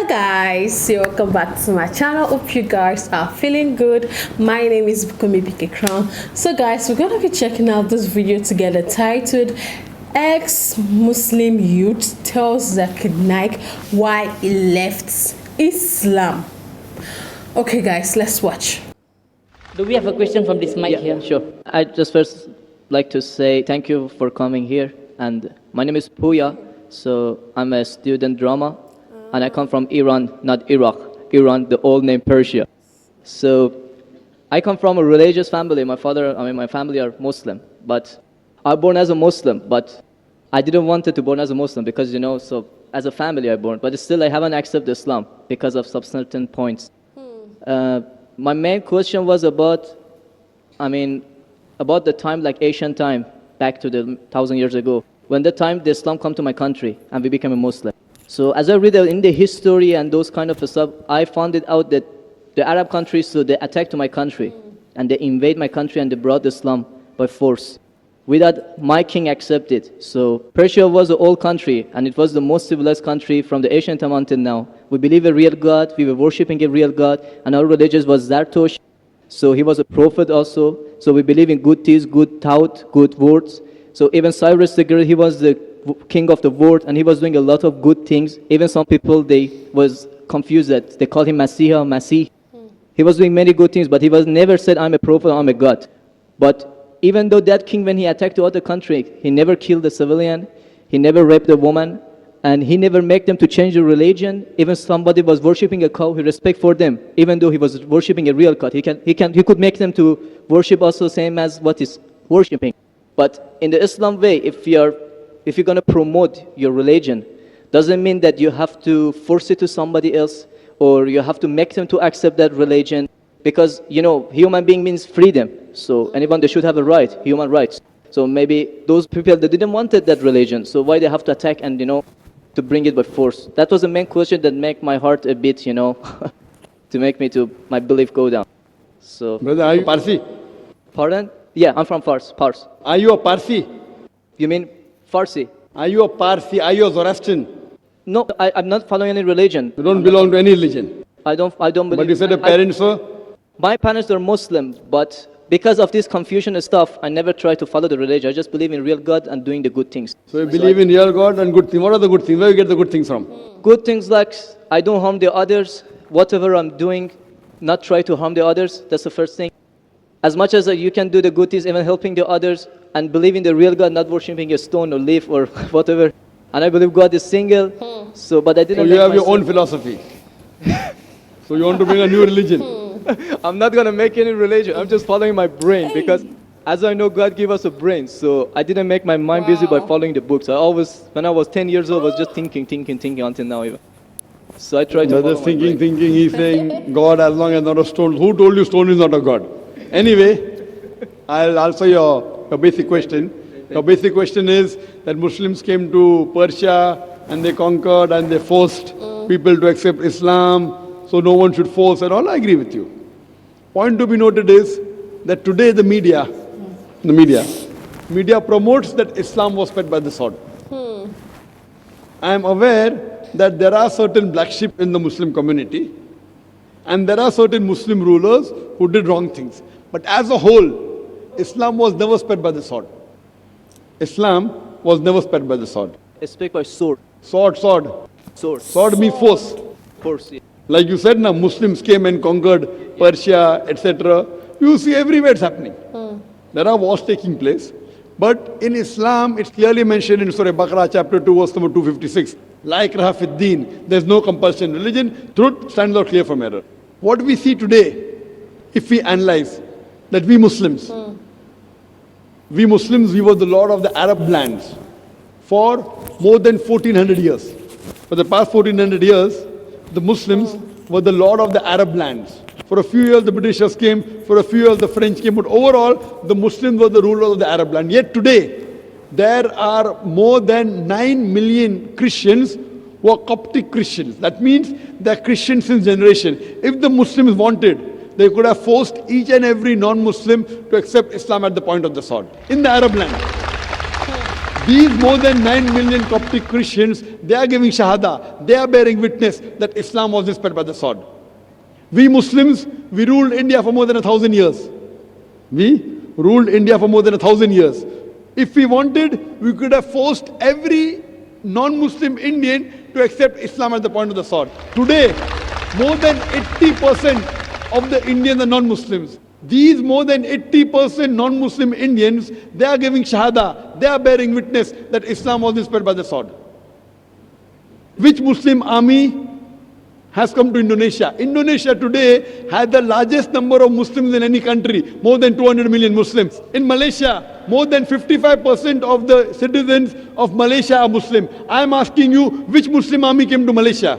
Hello guys, welcome back to my channel. Hope you guys are feeling good. My name is Bukomi BK Crown. So guys, we're gonna be checking out this video together titled Ex-Muslim Youth Tells Zakir Naik Why He Left Islam. Okay guys, let's watch. Do we have a question from this mic here? Sure. I just first like to say thank you for coming here. And my name is Puya. So I'm a student drama. And I come from Iran, not Iraq. Iran, the old name Persia. So I come from a religious family. My family are Muslim. But I was born as a Muslim. But I didn't want to born as a Muslim because, so as a family I born. But still I haven't accepted Islam because of some certain points. My main question was about the time, like Asian time, back to the 1,000 years ago. When the time the Islam come to my country and we became a Muslim. So as I read in the history and those kind of stuff, I found it out that the Arab countries, so they attacked my country and they invade my country and they brought Islam by force without my king accepted. So Persia was an old country and it was the most civilized country from the ancient time until now. We believe a real God, we were worshipping a real God, and our religion was Zartosh. So he was a prophet also. So we believe in good deeds, good thought, good words. So even Cyrus the Great, he was the king of the world, and he was doing a lot of good things. Even some people, they was confused that they called him Masih. He was doing many good things, but he was never said, I'm a prophet, I'm a god. But even though that king, when he attacked the other country, he never killed a civilian, he never raped a woman, and he never made them to change the religion. Even somebody was worshipping a cow, he respect for them, even though he was worshipping a real god. He could make them to worship also same as what he's worshipping. But in the Islam way, if you're going to promote your religion, doesn't mean that you have to force it to somebody else or you have to make them to accept that religion, because human being means freedom. So anyone, they should have a right, human rights. So maybe those people, they didn't want that religion, so why they have to attack and to bring it by force? That was the main question that make my heart a bit to make me to my belief go down. So brother, are you Parsi? Pardon? Yeah, I'm from Fars. Are you a Parsi? You mean Farsi? Are you a Parsi? Are you a Zoroastrian? No, I'm not following any religion. You don't belong to any religion. I don't believe. But you said your parents were? My parents are Muslim, but because of this confusion and stuff, I never try to follow the religion. I just believe in real God and doing the good things. So you believe in real God and good things. What are the good things? Where you get the good things from? Good things like I don't harm the others. Whatever I'm doing, not try to harm the others. That's the first thing. As much as you can do the good things, even helping the others, and believe in the real God, not worshipping a stone or leaf or whatever. And I believe God is single. But I didn't. So you have your own philosophy. So you want to bring a new religion. I'm not gonna make any religion. I'm just following my brain because, as I know, God gave us a brain. So I didn't make my mind busy by following the books. When I was 10 years old, I was just thinking until now even. So I tried to. Brothers thinking. He's saying God as long as not a stone. Who told you stone is not a God? Anyway, I'll answer your basic question. Your basic question is that Muslims came to Persia and they conquered and they forced people to accept Islam, so no one should force and all. I agree with you. Point to be noted is that today the media promotes that Islam was fed by the sword. I am aware that there are certain black sheep in the Muslim community and there are certain Muslim rulers who did wrong things. But as a whole, Islam was never spread by the sword. Islam was never spread by the sword. It's spread by sword. Sword. Sword means force. Force. Yeah. Like you said, now Muslims came and conquered Persia, etc. You see everywhere it's happening. There are wars taking place. But in Islam, it's clearly mentioned in Surah Baqarah, chapter 2, verse number 256. La ikraha fid deen. There's no compulsion in religion. Truth stands out clear from error. What we see today, if we analyze, that we Muslims, we were the lord of the Arab lands for more than 1400 years. For the past 1400 years, the Muslims were the lord of the Arab lands. For a few years the Britishers came, for a few years the French came, but overall the Muslims were the rulers of the Arab land. Yet today, there are more than 9 million Christians who are Coptic Christians. That means they are Christians since generation. If the Muslims wanted, they could have forced each and every non-Muslim to accept Islam at the point of the sword in the Arab land. These more than 9 million Coptic Christians, they are giving Shahada. They are bearing witness that Islam was spread by the sword. We Muslims, we ruled India for more than 1,000 years. We ruled India for more than 1,000 years. If we wanted, we could have forced every non-Muslim Indian to accept Islam at the point of the sword. Today, more than 80% of the Indians are non-Muslims. These more than 80% non-Muslim Indians, they are giving Shahada. They are bearing witness that Islam was spread by the sword. Which Muslim army has come to Indonesia? Indonesia today has the largest number of Muslims in any country, more than 200 million Muslims. In Malaysia, more than 55% of the citizens of Malaysia are Muslim. I am asking you, which Muslim army came to Malaysia?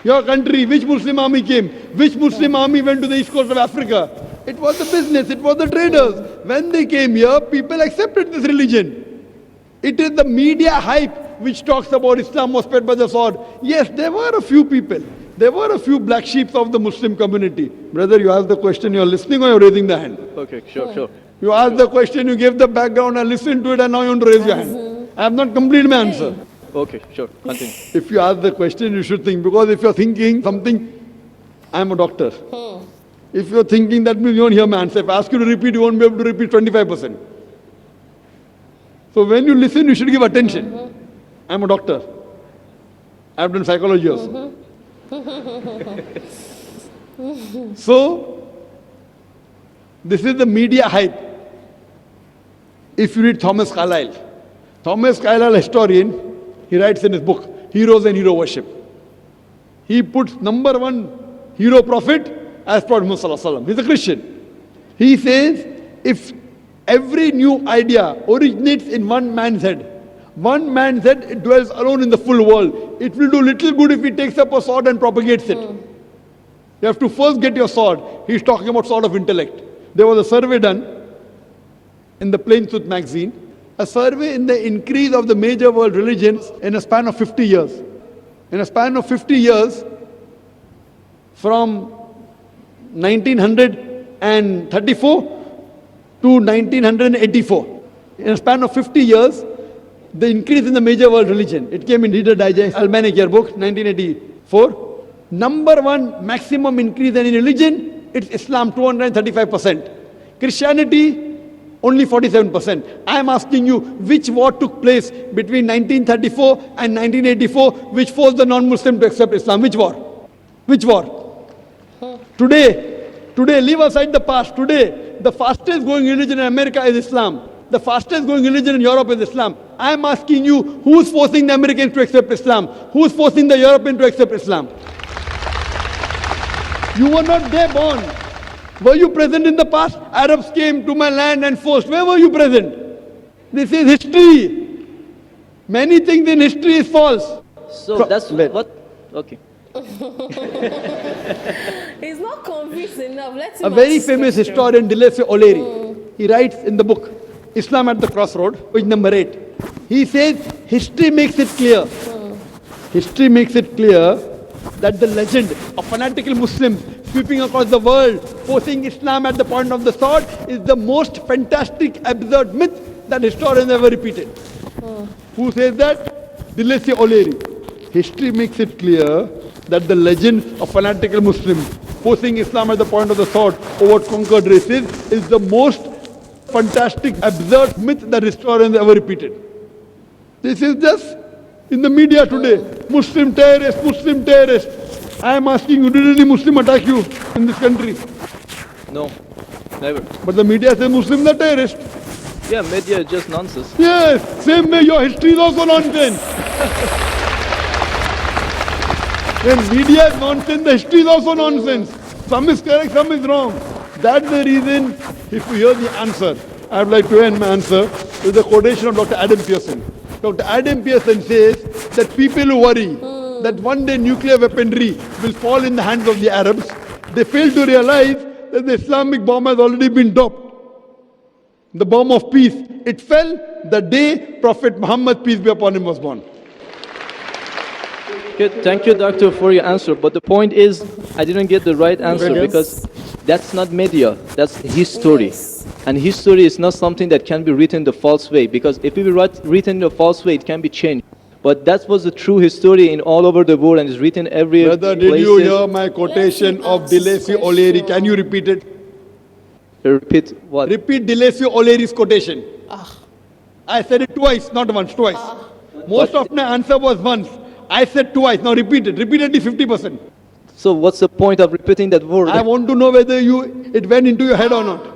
Your country, which Muslim army came? Which Muslim army went to the east coast of Africa? It was the business, it was the traders. When they came here, people accepted this religion. It is the media hype which talks about Islam was spread by the sword. Yes, there were a few people. There were a few black sheep of the Muslim community. Brother, you asked the question, you're listening or you're raising the hand? Okay, sure. You asked the question, you gave the background, I listened to it, and now you want to raise your hand. I have not completed my answer. Okay, sure. Continue. If you ask the question, you should think. Because if you're thinking something, I'm a doctor. If you're thinking, that means you won't hear my answer. If I ask you to repeat, you won't be able to repeat 25%. So when you listen, you should give attention. I'm a doctor. I've done psychology also. So, this is the media hype. If you read Thomas Carlyle, historian, he writes in his book, Heroes and Hero Worship. He puts number one hero prophet as Prophet Muhammad Sallallahu Alaihi Wasallam. He's a Christian. He says, if every new idea originates in one man's head, it dwells alone in the full world. It will do little good if he takes up a sword and propagates it. You have to first get your sword. He's talking about sword of intellect. There was a survey done in the Plain Truth magazine, a survey in the increase of the major world religions in a span of 50 years. In a span of 50 years, from 1934 to 1984. In a span of 50 years, the increase in the major world religion. It came in Reader Digest, Almanac Yearbook, 1984. Number one maximum increase in religion, it's Islam, 235%. Christianity, only 47%. I am asking you, which war took place between 1934 and 1984, which forced the non-Muslim to accept Islam? Which war? Which war? Today, leave aside the past. Today, the fastest growing religion in America is Islam. The fastest growing religion in Europe is Islam. I am asking you, who's forcing the Americans to accept Islam? Who's forcing the Europeans to accept Islam? You were not there born. Were you present in the past? Arabs came to my land and forced. Where were you present? This is history. Many things in history is false. So that's what? Okay. He's not convinced enough. Let's see. A very famous historian, Dilese O'Leary, he writes in the book, Islam at the Crossroad, page number 8. He says, history makes it clear. History makes it clear that the legend of fanatical Muslims sweeping across the world, forcing Islam at the point of the sword, is the most fantastic, absurd myth that historians ever repeated. Who says that? Dilese O'Leary. History makes it clear that the legend of fanatical Muslims forcing Islam at the point of the sword over conquered races is the most fantastic, absurd myth that historians ever repeated. This is just in the media today. Muslim terrorist, Muslim terrorist. I am asking you, did any Muslim attack you in this country? No, never. But the media says Muslims are terrorists. Yeah, media is just nonsense. Yes, same way your history is also nonsense. When media is nonsense, the history is also nonsense. Some is correct, some is wrong. That's the reason, if you hear the answer, I would like to end my answer with a quotation of Dr. Adam Pearson. Dr. Adam Pearson says that people who worry that one day nuclear weaponry will fall in the hands of the Arabs, they fail to realize that the Islamic bomb has already been dropped. The bomb of peace. It fell the day Prophet Muhammad, peace be upon him, was born. Good. Thank you, doctor, for your answer. But the point is, I didn't get the right answer because That's not media, that's history. Yes. And history is not something that can be written the false way, because if it be written the false way, it can be changed. But that was the true history in all over the world and is written every Brother, did you hear my quotation Let me of ask Deleuze question. O'Leary? Can you repeat it? Repeat what? Repeat Deleuze O'Leary's quotation. I said it twice, not once, twice. Most of my answer was once. I said twice. Now repeat it. Repeatedly 50%. So what's the point of repeating that word? I want to know whether it went into your head or not.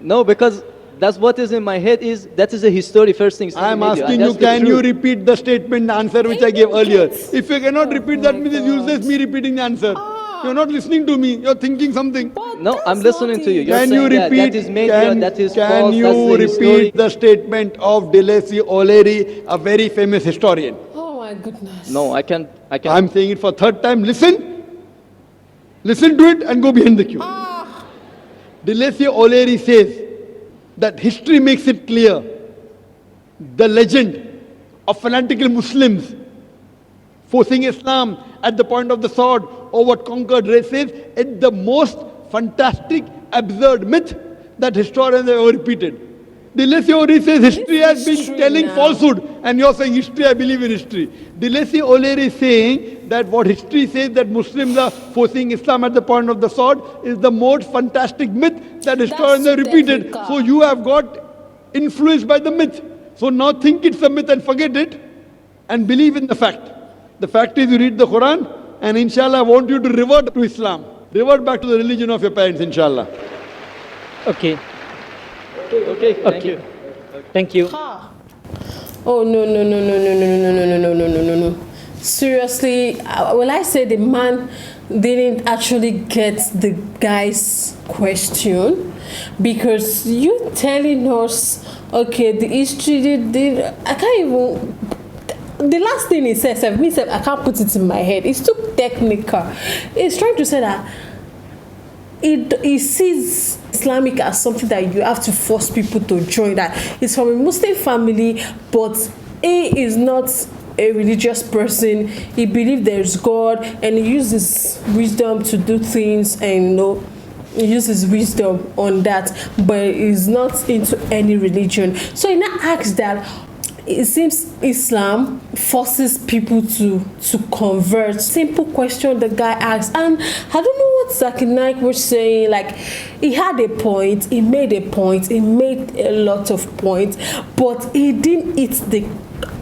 No, because that's what is in my head is, that is a history first thing. I am asking you, can you repeat the statement, the answer which I gave earlier? If you cannot repeat, that means it's useless me repeating the answer. You're not listening to me. You're thinking something. No, I'm listening to you. You're Can saying you repeat? that is media, that is can false, you that's the history. repeat the statement of Deleuze O'Leary, a very famous historian? Oh my goodness. No, I can't. I'm saying it for third time. Listen to it and go behind the queue. Deleuze O'Leary says that history makes it clear the legend of fanatical Muslims forcing Islam at the point of the sword over conquered races is the most fantastic, absurd myth that historians have ever repeated. Deleuze O'Leary says history has been true telling now. falsehood, and you're saying history, I believe in history. Deleuze O'Leary is saying that what history says that Muslims are forcing Islam at the point of the sword is the most fantastic myth that historians have repeated. technical. So you have got influenced by the myth. So now think it's a myth and forget it and believe in the fact. The fact is you read the Quran and inshallah I want you to revert to Islam. Revert back to the religion of your parents, inshallah. Okay. Okay, thank you. Thank you. Oh no no no no no no no no no no no no no no. Seriously, well, I say the man didn't actually get the guy's question, because you telling us, okay, the history did I can't even. The last thing he says, I can't put it in my head. It's too technical. It's trying to say that it sees Islamic as something that you have to force people to join. That it's from a Muslim family, but he is not a religious person. He believes there's God, and he uses wisdom to do things, and he uses wisdom on that, but he's not into any religion. So he now asks that it seems Islam forces people to convert. Simple question the guy asked, and I don't know what Zakir Naik was saying. Like, he had a point, he made a point, he made a lot of points, but he didn't hit the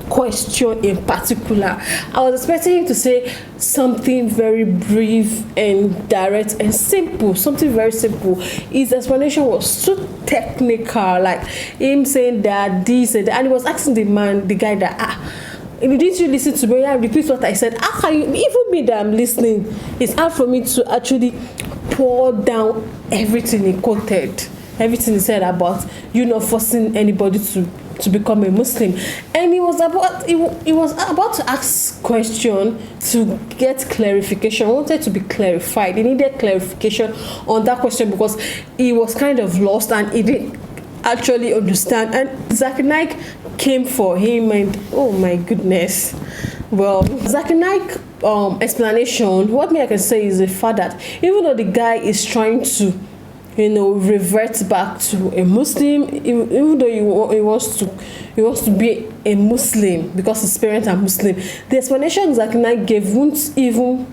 question in particular. I was expecting him to say something very brief and direct and simple, something very simple. His explanation was too technical, like him saying that this and that, and he was asking the guy that didn't you listen to me? I repeat what I said. How can you, even me that I'm listening, it's hard for me to actually pour down everything he quoted, everything he said about you not forcing anybody to become a Muslim. And he was about to ask question to get clarification. He wanted to be clarified. He needed clarification on that question because he was kind of lost and he didn't actually understand. And Zakir Naik came for him, and oh my goodness. Well, Zakir Naik explanation, what I can say is the fact that even though the guy is trying to revert back to a Muslim, even though he wants to be a Muslim because his parents are Muslim, the explanation Zakir Naik gave won't even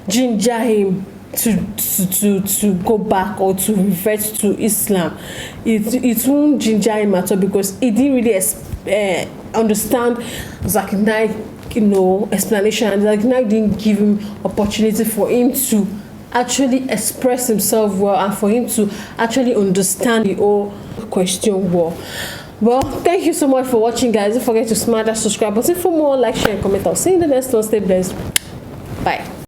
ginger him to go back or to revert to Islam. It won't ginger him at all, because he didn't really understand Zakir Naik explanation, and Zakir Naik didn't give him opportunity for him to actually express himself well and for him to actually understand the whole question well. Well, thank you so much for watching, guys. Don't forget to smash that subscribe button for more. Like, share, and comment. I'll see you in the next one. Stay blessed. Bye.